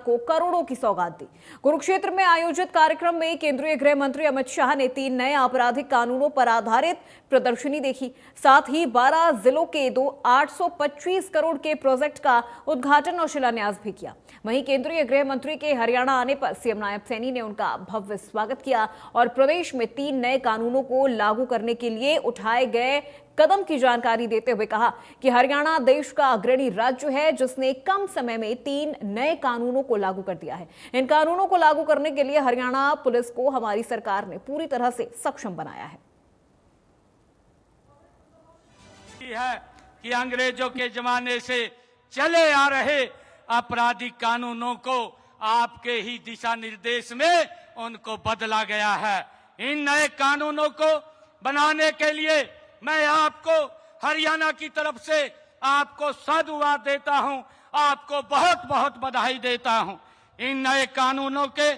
को करोड़ों की सौगात दी। कुरुक्षेत्र में आयोजित कार्यक्रम में केंद्रीय गृह मंत्री अमित शाह ने 3 नए आपराधिक कानूनों पर आधारित प्रदर्शनी देखी। साथ ही 12 जिलों के 825 करोड़ के प्रोजेक्ट का उद्घाटन और शिलान्यास भी किया। वहीं केंद्रीय गृह मंत्री के हरियाणा आने पर सीएम नायब सैनी ने उनका भव्य स्वागत किया और प्रदेश में 3 नए कानूनों को लागू करने के लिए उठाए गए कदम की जानकारी देते हुए कहा कि हरियाणा देश का अग्रणी राज्य है जिसने कम समय में 3 नए कानूनों को लागू कर दिया है। इन कानूनों को लागू करने के लिए हरियाणा पुलिस को हमारी सरकार ने पूरी तरह से सक्षम बनाया है कि अंग्रेजों के जमाने से चले आ रहे आपराधिक कानूनों को आपके ही दिशा निर्देश में उनको बदला गया है। इन नए कानूनों को बनाने के लिए मैं आपको हरियाणा की तरफ से आपको साधुवाद देता हूं, आपको बहुत बहुत बधाई देता हूं। इन नए कानूनों के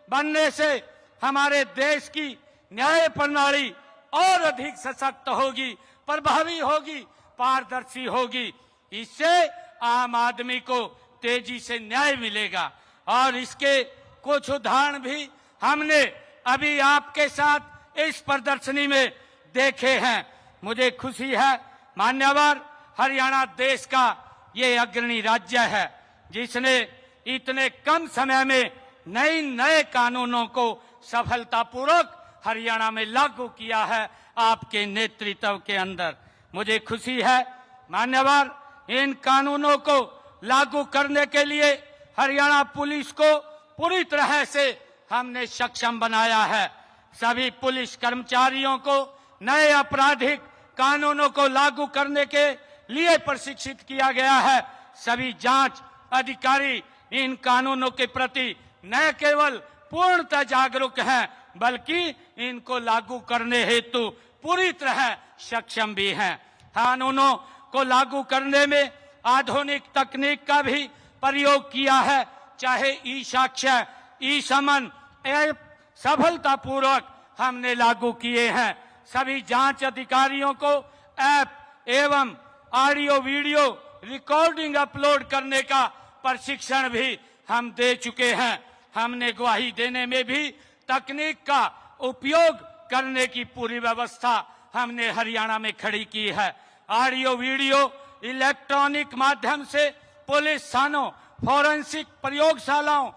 बनने से हमारे देश की न्याय प्रणाली और अधिक सशक्त होगी, प्रभावी होगी, पारदर्शी होगी। इससे आम आदमी को तेजी से न्याय मिलेगा और इसके कुछ उदाहरण भी हमने अभी आपके साथ इस प्रदर्शनी में देखे हैं। मुझे खुशी है मान्यवर हरियाणा देश का ये अग्रणी राज्य है जिसने इतने कम समय में नए कानूनों को सफलतापूर्वक हरियाणा में लागू किया है आपके नेतृत्व के अंदर। मुझे खुशी है मान्यवर इन कानूनों को लागू करने के लिए हरियाणा पुलिस को पूरी तरह से हमने सक्षम बनाया है। सभी पुलिस कर्मचारियों को नए आपराधिक कानूनों को लागू करने के लिए प्रशिक्षित किया गया है। सभी जांच अधिकारी इन कानूनों के प्रति न केवल पूर्णतः जागरूक हैं बल्कि इनको लागू करने हेतु पूरी तरह सक्षम भी हैं। कानूनों को लागू करने में आधुनिक तकनीक का भी प्रयोग किया है, चाहे ई साक्ष्य, ई समन ऐप सफलतापूर्वक हमने लागू किए हैं। सभी जांच अधिकारियों को ऐप एवं ऑडियो वीडियो रिकॉर्डिंग अपलोड करने का प्रशिक्षण भी हम दे चुके हैं। हमने गवाही देने में भी तकनीक का उपयोग करने की पूरी व्यवस्था हमने हरियाणा में खड़ी की है। ऑडियो वीडियो इलेक्ट्रॉनिक माध्यम से पुलिस थानों, फोरेंसिक प्रयोगशालाओं,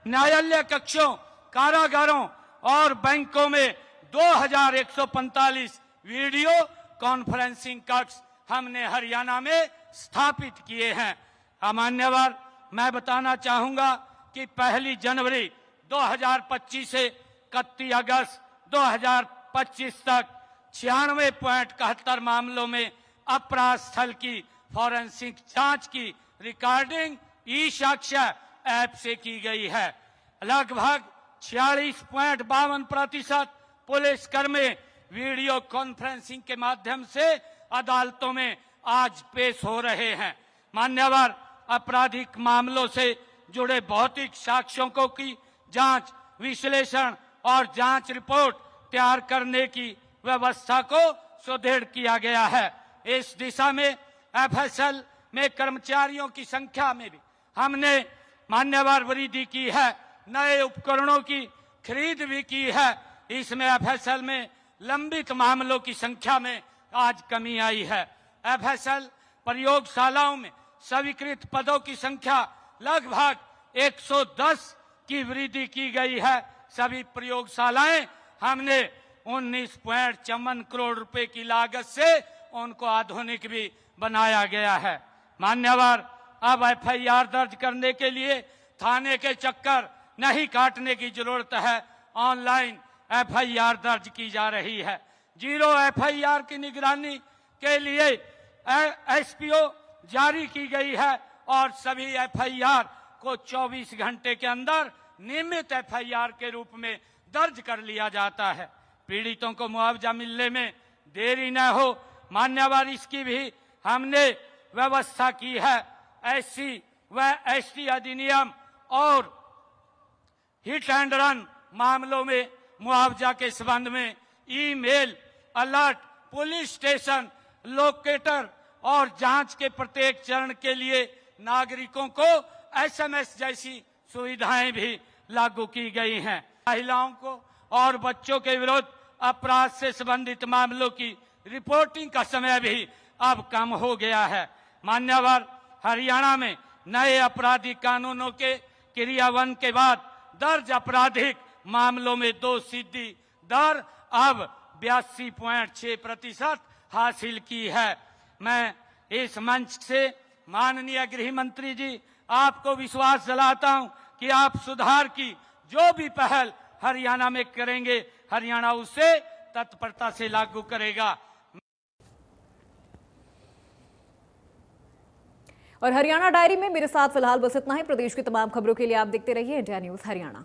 न्यायालय कक्षों, कारागारों और बैंकों में 2145 वीडियो कॉन्फ्रेंसिंग कक्ष हमने हरियाणा में स्थापित किए हैं। मान्यवर मैं बताना चाहूंगा कि 1 जनवरी 2025 से 31 अगस्त 2025 तक 96.71 मामलों में अपराध स्थल की फोरेंसिक जांच की रिकॉर्डिंग ई साक्ष्य ऐप से की गई है। लगभग 46.52% पुलिसकर्मी वीडियो कॉन्फ्रेंसिंग के माध्यम से अदालतों में आज पेश हो रहे हैं। मान्यवर आपराधिक मामलों से जुड़े भौतिक साक्ष्यों को की जांच, विश्लेषण और जांच रिपोर्ट तैयार करने की व्यवस्था को सुदृढ़ किया गया है। इस दिशा में एफएसएल में कर्मचारियों की संख्या में भी हमने मान्यवर वृद्धि की है। नए उपकरणों की खरीद भी की है। इसमें एफएसएल में लंबित मामलों की संख्या में आज कमी आई है। एफएसएल प्रयोगशालाओं में स्वीकृत पदों की संख्या लगभग 110 की वृद्धि की गई है। सभी प्रयोगशालाएं हमने 19.54 करोड़ रुपए की लागत से उनको आधुनिक भी बनाया गया है। मान्यवर अब एफआईआर दर्ज करने के लिए थाने के चक्कर नहीं काटने की जरूरत है। ऑनलाइन एफआईआर दर्ज की जा रही है। जीरो एफआईआर की निगरानी के लिए एसपीओ जारी की गई है और सभी एफआईआर को 24 घंटे के अंदर नियमित एफआईआर के रूप में दर्ज कर लिया जाता है। पीड़ितों को मुआवजा मिलने में देरी न हो, मान्यवर इसकी भी हमने व्यवस्था की है। एससी व एसटी अधिनियम और हिट एंड रन मामलों में मुआवजा के संबंध में email alert, police station locator और जांच के प्रत्येक चरण के लिए नागरिकों को एसएमएस जैसी सुविधाएं भी लागू की गई हैं। महिलाओं को और बच्चों के विरुद्ध अपराध से संबंधित मामलों की रिपोर्टिंग का समय भी अब कम हो गया है। मान्यवर, हरियाणा में नए आपराधिक कानूनों के क्रियान्वयन के बाद दर्ज आपराधिक मामलों में दोषसिद्धि दर अब 82.6% हासिल की है। मैं इस मंच से माननीय गृह मंत्री जी आपको विश्वास दिलाता हूं कि आप सुधार की जो भी पहल हरियाणा में करेंगे, हरियाणा उसे तत्परता से लागू करेगा। और हरियाणा डायरी में मेरे साथ फिलहाल बस इतना ही। प्रदेश की तमाम खबरों के लिए आप देखते रहिए इंडिया न्यूज हरियाणा।